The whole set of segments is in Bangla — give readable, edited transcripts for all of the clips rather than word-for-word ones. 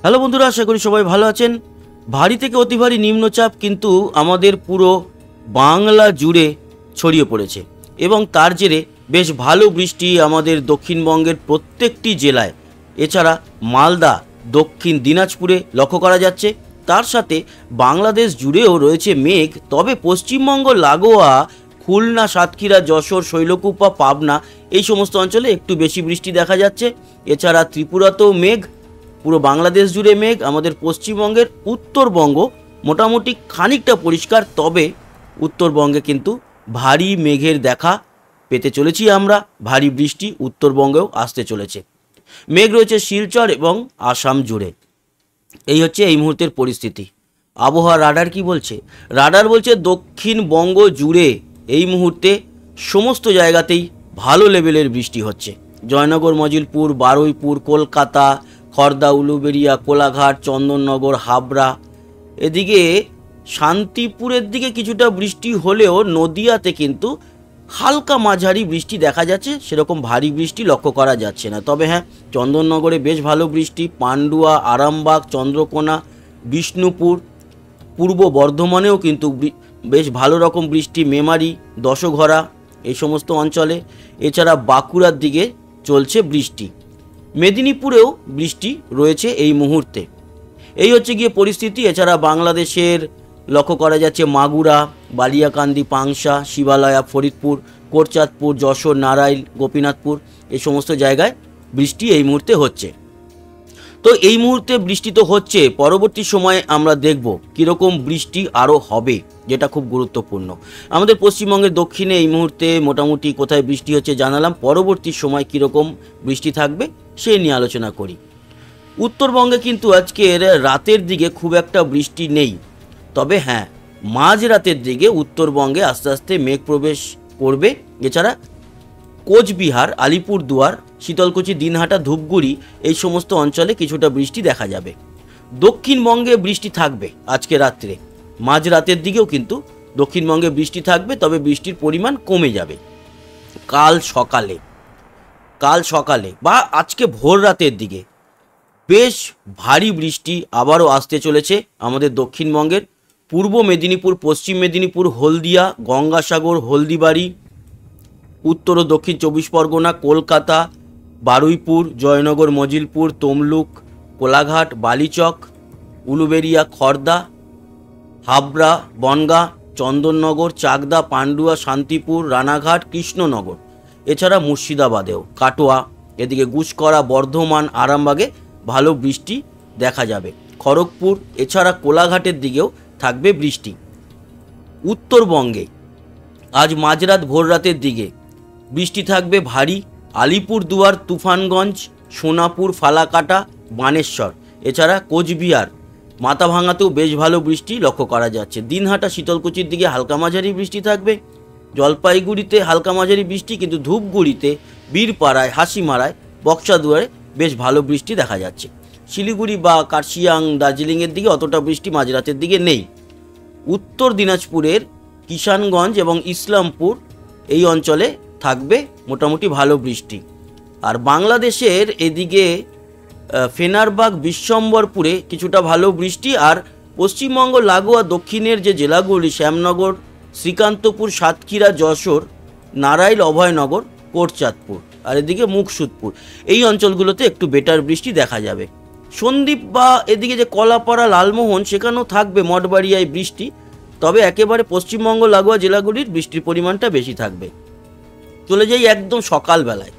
হ্যালো বন্ধুরা, আশা করি সবাই ভালো আছেন। ভারী থেকে অতি ভারী নিম্নচাপ কিন্তু আমাদের পুরো বাংলা জুড়ে ছড়িয়ে পড়েছে এবং তার জেরে বেশ ভালো বৃষ্টি আমাদের দক্ষিণবঙ্গের প্রত্যেকটি জেলায়, এছাড়া মালদা, দক্ষিণ দিনাজপুরে লক্ষ্য করা যাচ্ছে। তার সাথে বাংলাদেশ জুড়েও রয়েছে মেঘ, তবে পশ্চিমবঙ্গ লাগোয়া খুলনা, সাতক্ষীরা, যশোর, শৈলকুপা, পাবনা এই সমস্ত অঞ্চলে একটু বেশি বৃষ্টি দেখা যাচ্ছে। এছাড়া ত্রিপুরাতেও মেঘ, পুরো বাংলাদেশ জুড়ে মেঘ। আমাদের পশ্চিমবঙ্গের উত্তরবঙ্গ মোটামুটি খানিকটা পরিষ্কার, তবে উত্তরবঙ্গে কিন্তু ভারী মেঘের দেখা পেতে চলেছি আমরা। ভারী বৃষ্টি উত্তরবঙ্গেও আসতে চলেছে। মেঘ রয়েছে শিলচর এবং আসাম জুড়ে। এই হচ্ছে এই মুহূর্তের পরিস্থিতি। আবহাওয়া রাডার কি বলছে? রাডার বলছে দক্ষিণবঙ্গ জুড়ে এই মুহূর্তে সমস্ত জায়গাতেই ভালো লেভেলের বৃষ্টি হচ্ছে। জয়নগর, মজিলপুর, বারুইপুর, কলকাতা, খড়দা, উলুবেড়িয়া, কোলাঘাট, চন্দননগর, হাবড়া, এদিকে শান্তিপুরের দিকে কিছুটা বৃষ্টি হলেও নদিয়াতে কিন্তু হালকা মাঝারি বৃষ্টি দেখা যাচ্ছে, সেরকম ভারী বৃষ্টি লক্ষ্য করা যাচ্ছে না। তবে হ্যাঁ, চন্দননগরে বেশ ভালো বৃষ্টি, পান্ডুয়া, আরামবাগ, চন্দ্রকোনা, বিষ্ণুপুর, পূর্ব বর্ধমানেও কিন্তু বেশ ভালো রকম বৃষ্টি, মেমারি, দশঘরা এই সমস্ত অঞ্চলে। এছাড়া বাঁকুড়ার দিকে চলছে বৃষ্টি, মেদিনীপুরেও বৃষ্টি রয়েছে এই মুহূর্তে। এই হচ্ছে গিয়ে পরিস্থিতি। এছাড়া বাংলাদেশের লক্ষ্য করা যাচ্ছে মাগুরা, বালিয়াকান্দি, পাংশা, শিবালয়া, ফরিদপুর, কোটচাঁদপুর, যশোর, নারাইল, গোপীনাথপুর এই সমস্ত জায়গায় বৃষ্টি এই মুহূর্তে হচ্ছে। তো এই মুহূর্তে বৃষ্টি তো হচ্ছে, পরবর্তী সময়ে আমরা দেখব কীরকম বৃষ্টি আরও হবে, যেটা খুব গুরুত্বপূর্ণ। আমাদের পশ্চিমবঙ্গের দক্ষিণে এই মুহূর্তে মোটামুটি কোথায় বৃষ্টি হচ্ছে জানালাম, পরবর্তী সময় কীরকম বৃষ্টি থাকবে সেই নিয়ে আলোচনা করি। উত্তরবঙ্গে কিন্তু আজকের রাতের দিকে খুব একটা বৃষ্টি নেই, তবে হ্যাঁ, মাঝরাতের দিকে উত্তরবঙ্গে আস্তে আস্তে মেঘ প্রবেশ করবে। এছাড়া কোচবিহার, আলিপুরদুয়ার, শীতলকুচি, দিনহাটা, ধূপগুড়ি এই সমস্ত অঞ্চলে কিছুটা বৃষ্টি দেখা যাবে। দক্ষিণবঙ্গে বৃষ্টি থাকবে আজকে রাত্রে, মাঝরাতের দিকেও কিন্তু দক্ষিণবঙ্গে বৃষ্টি থাকবে, তবে বৃষ্টির পরিমাণ কমে যাবে। কাল সকালে বা আজকে ভোর রাতের দিকে বেশ ভারী বৃষ্টি আবারও আসতে চলেছে আমাদের দক্ষিণবঙ্গের পূর্ব মেদিনীপুর, পশ্চিম মেদিনীপুর, হলদিয়া, গঙ্গাসাগর, হলদিবাড়ি, উত্তর ও দক্ষিণ 24 পরগনা, কলকাতা, বারুইপুর, জয়নগর, মজিলপুর, তমলুক, কোলাঘাট, বালিচক, উলুবেড়িয়া, খড়দা, হাবড়া, বনগাঁ, চন্দননগর, চাকদা, পান্ডুয়া, শান্তিপুর, রানাঘাট, কৃষ্ণনগর, এছাড়া মুর্শিদাবাদেও কাটোয়া, এদিকে গুসকরা, বর্ধমান, আরামবাগে ভালো বৃষ্টি দেখা যাবে। খড়গপুর এছাড়া কোলাঘাটের দিকেও থাকবে বৃষ্টি। উত্তরবঙ্গে আজ মাঝরাত ভোর রাতের দিকে বৃষ্টি থাকবে ভারী। আলিপুরদুয়ার, তুফানগঞ্জ, সোনাপুর, ফালাকাটা, বানেশ্বর, এছাড়া কোচবিহার, মাথাভাঙাতেও বেশ ভালো বৃষ্টি লক্ষ্য করা যাচ্ছে। দিনহাটা, শীতলকুচির দিকে হালকা মাঝারি বৃষ্টি থাকবে। জলপাইগুড়িতে হালকা মাঝারি বৃষ্টি, কিন্তু ধূপগুড়িতে, বীরপাড়ায়, হাসিমারায়, বক্সাদুয়ারে বেশ ভালো বৃষ্টি দেখা যাচ্ছে। শিলিগুড়ি বা কার্শিয়াং, দার্জিলিংয়ের দিকে অতটা বৃষ্টি মাঝরাতের দিকে নেই। উত্তর দিনাজপুরের কিষানগঞ্জ এবং ইসলামপুর এই অঞ্চলে থাকবে মোটামুটি ভালো বৃষ্টি। আর বাংলাদেশের এদিকে ফেনারবাগ, বিশ্বম্বরপুরে কিছুটা ভালো বৃষ্টি। আর পশ্চিমবঙ্গ লাগোয়া দক্ষিণের যে জেলাগুলি, শ্যামনগর, শ্রীকান্তপুর, সাতক্ষীরা, যশোর, নারাইল, অভয়নগর, কোটচাঁদপুর আর এদিকে মুকসুদপুর এই অঞ্চলগুলোতে একটু বেটার বৃষ্টি দেখা যাবে। সন্দ্বীপ বা এদিকে যে কলাপাড়া, লালমোহন সেখানেও থাকবে মঠবাড়িয়ায় বৃষ্টি, তবে একেবারে পশ্চিমবঙ্গ লাগোয়া জেলাগুলির বৃষ্টির পরিমাণটা বেশি থাকবে। চলে যাই একদম সকালবেলায়,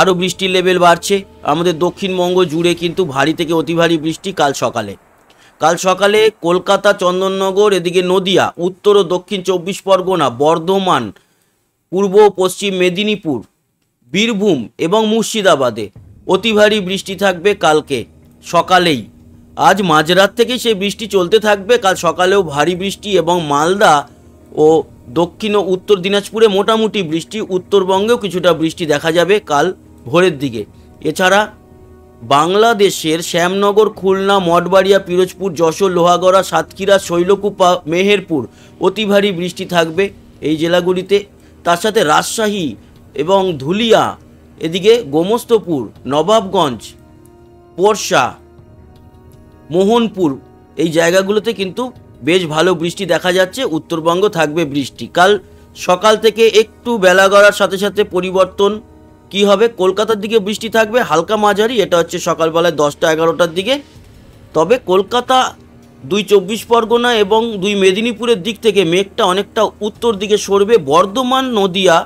আরও বৃষ্টির লেভেল বাড়ছে আমাদের দক্ষিণবঙ্গ জুড়ে, কিন্তু ভারী থেকে অতি ভারী বৃষ্টি কাল সকালে কলকাতা, চন্দননগর, এদিকে নদিয়া, উত্তর ও দক্ষিণ 24 পরগনা, বর্ধমান, পূর্ব ও পশ্চিম মেদিনীপুর, বীরভূম এবং মুর্শিদাবাদে অতি ভারী বৃষ্টি থাকবে কালকে সকালেই। আজ মাঝরাত থেকেই সেই বৃষ্টি চলতে থাকবে, কাল সকালেও ভারী বৃষ্টি এবং মালদা ও দক্ষিণ ও উত্তর দিনাজপুরে মোটামুটি বৃষ্টি। উত্তরবঙ্গেও কিছুটা বৃষ্টি দেখা যাবে কাল ভোরের দিকে। এছাড়া বাংলাদেশের শ্যামনগর, খুলনা, মঠবাড়িয়া, পিরোজপুর, যশোর, লোহাগড়া, সাতক্ষীরা, শৈলকুপা, মেহেরপুর অতি ভারী বৃষ্টি থাকবে এই জেলাগুলিতে। তার সাথে রাজশাহী এবং ধুলিয়া, এদিকে গোমস্তপুর, নবাবগঞ্জ, পোরশা, মোহনপুর এই জায়গাগুলোতে কিন্তু বেশ ভালো বৃষ্টি দেখা যাচ্ছে। উত্তরবঙ্গ থাকবে বৃষ্টি। কাল সকাল থেকে একটু বেলা গড়ার সাথে সাথে পরিবর্তন কি হবে, কলকাতার দিকে বৃষ্টি থাকবে হালকা মাঝারি, এটা হচ্ছে সকালবেলায় 10টা-11টার দিকে। তবে কলকাতা, 2 চব্বিশ পরগনা এবং 2 মেদিনীপুরের দিক থেকে মেঘটা অনেকটা উত্তর দিকে সরবে। বর্ধমান, নদিয়া,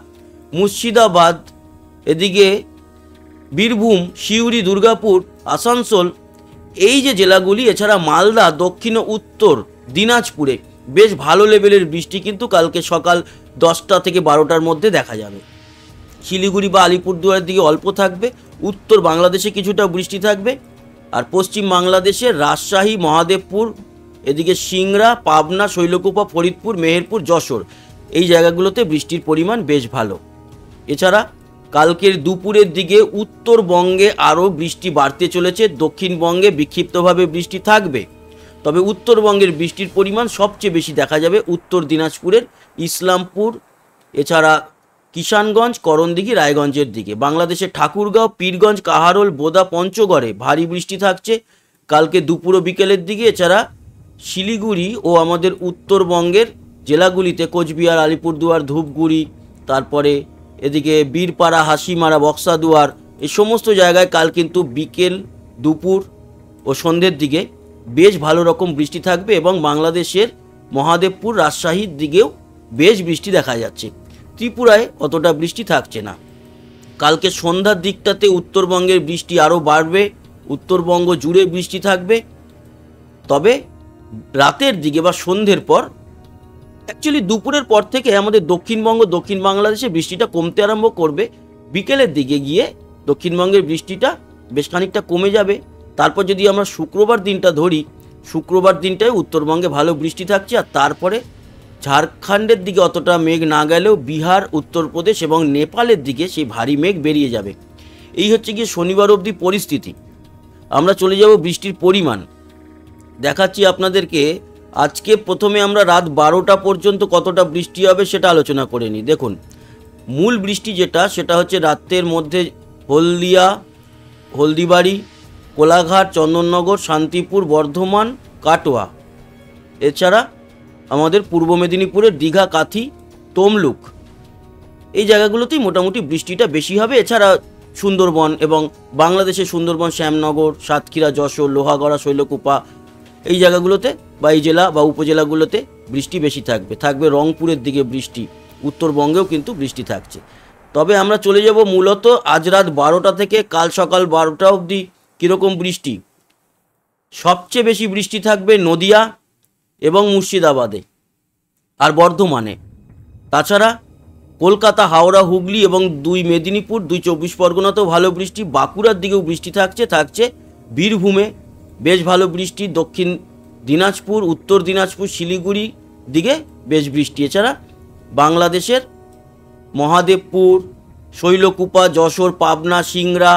মুর্শিদাবাদ, এদিকে বীরভূম, সিউড়ি, দুর্গাপুর, আসানসোল এই যে জেলাগুলি, এছাড়া মালদা, দক্ষিণ ও উত্তর দিনাজপুরে বেশ ভালো লেভেলের বৃষ্টি কিন্তু কালকে সকাল 10টা থেকে 12টার মধ্যে দেখা যাবে। শিলিগুড়ি বা আলিপুরদুয়ারের দিকে অল্প থাকবে। উত্তর বাংলাদেশে কিছুটা বৃষ্টি থাকবে। আর পশ্চিম বাংলাদেশে রাজশাহী, মহাদেবপুর, এদিকে সিংড়া, পাবনা, শৈলকুপা, ফরিদপুর, মেহেরপুর, যশোর এই জায়গাগুলোতে বৃষ্টির পরিমাণ বেশ ভালো। এছাড়া কালকের দুপুরের দিকে উত্তরবঙ্গে আরও বৃষ্টি বাড়তে চলেছে। দক্ষিণবঙ্গে বিক্ষিপ্তভাবে বৃষ্টি থাকবে, তবে উত্তরবঙ্গের বৃষ্টির পরিমাণ সবচেয়ে বেশি দেখা যাবে উত্তর দিনাজপুরের ইসলামপুর, এছাড়া কিষানগঞ্জ, করণদিঘি, রায়গঞ্জের দিকে। বাংলাদেশের ঠাকুরগাঁও, পীরগঞ্জ, কাহারোল, বোদা, পঞ্চগড়ে ভারী বৃষ্টি থাকছে কালকে দুপুর ও বিকেলের দিকে। এছাড়া শিলিগুড়ি ও আমাদের উত্তরবঙ্গের জেলাগুলিতে কোচবিহার, আলিপুরদুয়ার, ধূপগুড়ি, তারপরে এদিকে বীরপাড়া, হাসিমারা, বক্সাদুয়ার এই সমস্ত জায়গায় কাল কিন্তু বিকেল, দুপুর ও সন্ধ্যের দিকে বেশ ভালো রকম বৃষ্টি থাকবে এবং বাংলাদেশের মহাদেবপুর, রাজশাহীর দিকেও বেশ বৃষ্টি দেখা যাচ্ছে। ত্রিপুরায় অতটা বৃষ্টি থাকছে না। কালকে সন্ধ্যার দিকটাতে উত্তরবঙ্গের বৃষ্টি আরও বাড়বে, উত্তরবঙ্গ জুড়ে বৃষ্টি থাকবে। তবে রাতের দিকে বা সন্ধ্যের পর, অ্যাকচুয়ালি দুপুরের পর থেকে আমাদের দক্ষিণবঙ্গ, দক্ষিণ বাংলাদেশে বৃষ্টিটা কমতে আরম্ভ করবে। বিকেলের দিকে গিয়ে দক্ষিণবঙ্গের বৃষ্টিটা বেশ খানিকটা কমে যাবে। তারপর যদি আমরা শুক্রবার দিনটা ধরি, শুক্রবার দিনটায় উত্তরবঙ্গে ভালো বৃষ্টি থাকছে। আর তারপরে ঝাড়খণ্ডের দিকে অতটা মেঘ না গেলেও বিহার, উত্তরপ্রদেশ এবং নেপালের দিকে সেই ভারী মেঘ বেরিয়ে যাবে। এই হচ্ছে গিয়ে শনিবার অবধি পরিস্থিতি। আমরা চলে যাব বৃষ্টির পরিমাণ দেখাচ্ছি আপনাদেরকে। আজকে প্রথমে আমরা রাত 12টা পর্যন্ত কতটা বৃষ্টি হবে সেটা আলোচনা করে নিই। দেখুন, মূল বৃষ্টি যেটা, সেটা হচ্ছে রাতের মধ্যে হলদিয়া, হলদিবাড়ি, কোলাঘাট, চন্দননগর, শান্তিপুর, বর্ধমান, কাটোয়া, এছাড়া আমাদের পূর্ব মেদিনীপুরের দীঘা, কাথি, তমলুক এই জায়গাগুলোতেই মোটামুটি বৃষ্টিটা বেশি হবে। এছাড়া সুন্দরবন এবং বাংলাদেশের সুন্দরবন, শ্যামনগর, সাতক্ষীরা, যশোর, লোহাগড়া, শৈলকুপা এই জায়গাগুলোতে বা এই জেলা বা উপজেলাগুলোতে বৃষ্টি বেশি থাকবে। থাকবে রংপুরের দিকে বৃষ্টি, উত্তরবঙ্গেও কিন্তু বৃষ্টি থাকছে। তবে আমরা চলে যাব মূলত আজ রাত 12টা থেকে কাল সকাল 12টা অবধি কীরকম বৃষ্টি। সবচেয়ে বেশি বৃষ্টি থাকবে নদিয়া এবং মুর্শিদাবাদে আর বর্ধমানে। তাছাড়া কলকাতা, হাওড়া, হুগলি এবং 2 মেদিনীপুর, 2 চব্বিশ পরগনাতেও ভালো বৃষ্টি। বাঁকুড়ার দিকেও বৃষ্টি থাকছে বীরভূমে বেশ ভালো বৃষ্টি। দক্ষিণ দিনাজপুর, উত্তর দিনাজপুর, শিলিগুড়ি দিকে বেশ বৃষ্টি। এছাড়া বাংলাদেশের মহাদেবপুর, শৈলকুপা, যশোর, পাবনা, সিংড়া,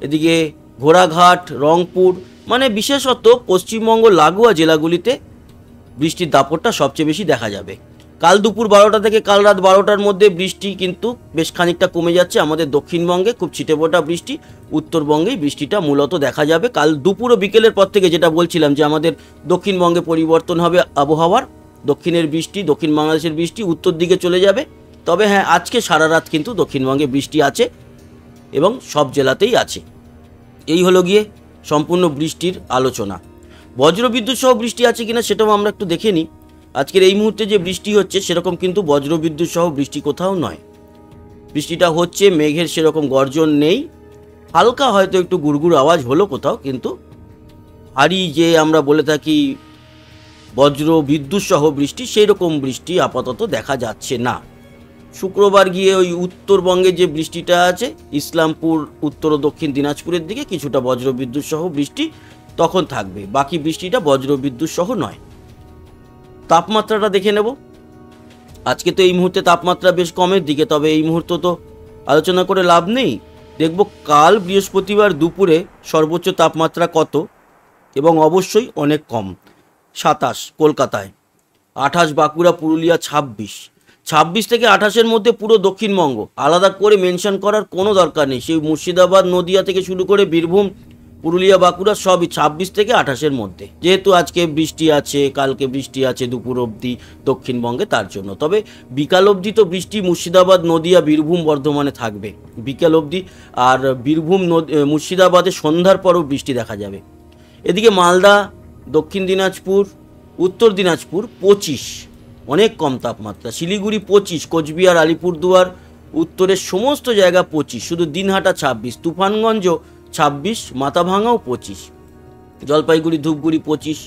এদিকে ঘোড়াঘাট, রংপুর, মানে বিশেষত পশ্চিমবঙ্গ লাগোয়া জেলাগুলিতে বৃষ্টির দাপটটা সবচেয়ে বেশি দেখা যাবে। কাল দুপুর 12টা থেকে কাল রাত 12টার মধ্যে বৃষ্টি কিন্তু বেশ খানিকটা কমে যাচ্ছে আমাদের দক্ষিণবঙ্গে, খুব ছিটেফোঁটা বৃষ্টি। উত্তরবঙ্গেই বৃষ্টিটা মূলত দেখা যাবে। কাল দুপুর ও বিকেলের পর থেকে যেটা বলছিলাম যে আমাদের দক্ষিণবঙ্গে পরিবর্তন হবে আবহাওয়ার, দক্ষিণের বৃষ্টি, দক্ষিণ বাংলাদেশের বৃষ্টি উত্তর দিকে চলে যাবে। তবে হ্যাঁ, আজকে সারা রাত কিন্তু দক্ষিণবঙ্গে বৃষ্টি আছে এবং সব জেলাতেই আছে। এই হলো গিয়ে সম্পূর্ণ বৃষ্টির আলোচনা। বজ্রবিদ্যুৎ সহ বৃষ্টি আছে কিনা সেটাও আমরা একটু দেখে নিই। আজকের এই মুহূর্তে যে বৃষ্টি হচ্ছে সেরকম কিন্তু বজ্রবিদ্যুৎ সহ বৃষ্টি কোথাও নয়। বৃষ্টিটা হচ্ছে, মেঘের সেরকম গর্জন নেই, হালকা হয়তো একটু গুড়গুড় আওয়াজ হলো কোথাও, কিন্তু ভারী যে আমরা বলে থাকি বজ্র বিদ্যুৎ সহ বৃষ্টি, সেই রকম বৃষ্টি আপাতত দেখা যাচ্ছে না। শুক্রবার গিয়ে ওই উত্তরবঙ্গে যে বৃষ্টিটা আছে, ইসলামপুর, উত্তর ও দক্ষিণ দিনাজপুরের দিকে কিছুটা বজ্রবিদ্যুৎ সহ বৃষ্টি তখন থাকবে। বাকি বৃষ্টিটা বজ্রবিদ্যুৎ সহ নয়। তাপমাত্রাটা দেখে নেব। আজকে তো এই মুহূর্তে তাপমাত্রা বেশ কমের দিকে, তবে এই মুহূর্তে তো আলোচনা করে লাভ নেই। দেখব কাল বৃহস্পতিবার দুপুরে সর্বোচ্চ তাপমাত্রা কত, এবং অবশ্যই অনেক কম। 27 কলকাতায়, 28 বাঁকুড়া, পুরুলিয়া 26 থেকে 28-এর মধ্যে পুরো দক্ষিণবঙ্গ। আলাদা করে মেনশন করার কোনো দরকার নেই। সেই মুর্শিদাবাদ, নদিয়া থেকে শুরু করে বীরভূম, পুরুলিয়া বাঁকুড়া সবই 26 থেকে 28-এর মধ্যে, যেহেতু আজকে বৃষ্টি আছে, কালকে বৃষ্টি আছে দুপুর অবধি দক্ষিণবঙ্গে, তার জন্য। তবে বিকাল অবধি তো বৃষ্টি মুর্শিদাবাদ, নদিয়া, বীরভূম, বর্ধমানে থাকবে বিকাল অবধি। আর বীরভূম, মুর্শিদাবাদে সন্ধ্যার পরও বৃষ্টি দেখা যাবে। এদিকে মালদা, দক্ষিণ দিনাজপুর, উত্তর দিনাজপুর 25, অনেক কম তাপমাত্রা। শিলিগুড়ি 25, কোচবিহার, আলিপুরদুয়ার, উত্তরের সমস্ত জায়গা 25, শুধু দিনহাটা 26, তুফানগঞ্জ 26, মাথাভাঙাও 25, জলপাইগুড়ি, ধূপগুড়ি 25,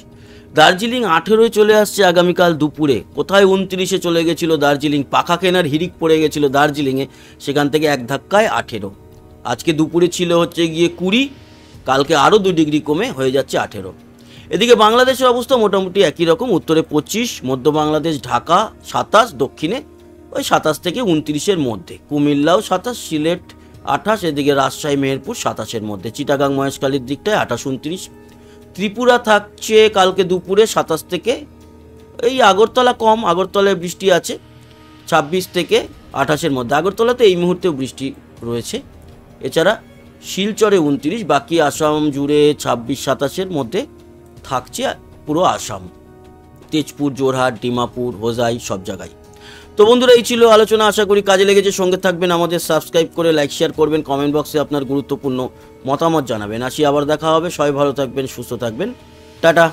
দার্জিলিং 18-এ চলে আসছে আগামীকাল দুপুরে। কোথায় 29-এ চলে গেছিল দার্জিলিং, পাখা কেনার হিড়িক পড়ে গেছিল দার্জিলিংয়ে, সেখান থেকে এক ধাক্কায় 18। আজকে দুপুরে ছিল হচ্ছে গিয়ে 20, কালকে আরও 2 ডিগ্রি কমে হয়ে যাচ্ছে 18। এদিকে বাংলাদেশের অবস্থা মোটামুটি একই রকম, উত্তরে 25, মধ্য বাংলাদেশ ঢাকা 27, দক্ষিণে ওই 27 থেকে 29-এর মধ্যে, কুমিল্লাও 27, সিলেট 28, এদিকে রাজশাহী, মেহেরপুর 27-এর মধ্যে, চিটাগাং, মহেশখালীর দিকটায় 28, 29। ত্রিপুরা থাকছে কালকে দুপুরে 27 থেকে, এই আগরতলা কম, আগরতলায় বৃষ্টি আছে 26 থেকে 28-এর মধ্যে, আগরতলাতে এই মুহূর্তেও বৃষ্টি রয়েছে। এছাড়া শিলচরে 29, বাকি আসাম জুড়ে 26, 27-এর মধ্যে থাকছে পুরো আসাম, তেজপুর, জোরহাট, ডিমাপুর, হোজাই সব জায়গায়। তো বন্ধুরা, এই ছিল আলোচনা, আশা করি কাজে লেগেছে। সঙ্গে থাকবেন, আমাদের সাবস্ক্রাইব করে লাইক শেয়ার করবেন, কমেন্ট বক্সে আপনার গুরুত্বপূর্ণ মতামত জানাবেন। আসি, আবার দেখা হবে। সবাই ভালো থাকবেন, সুস্থ থাকবেন, টাটা।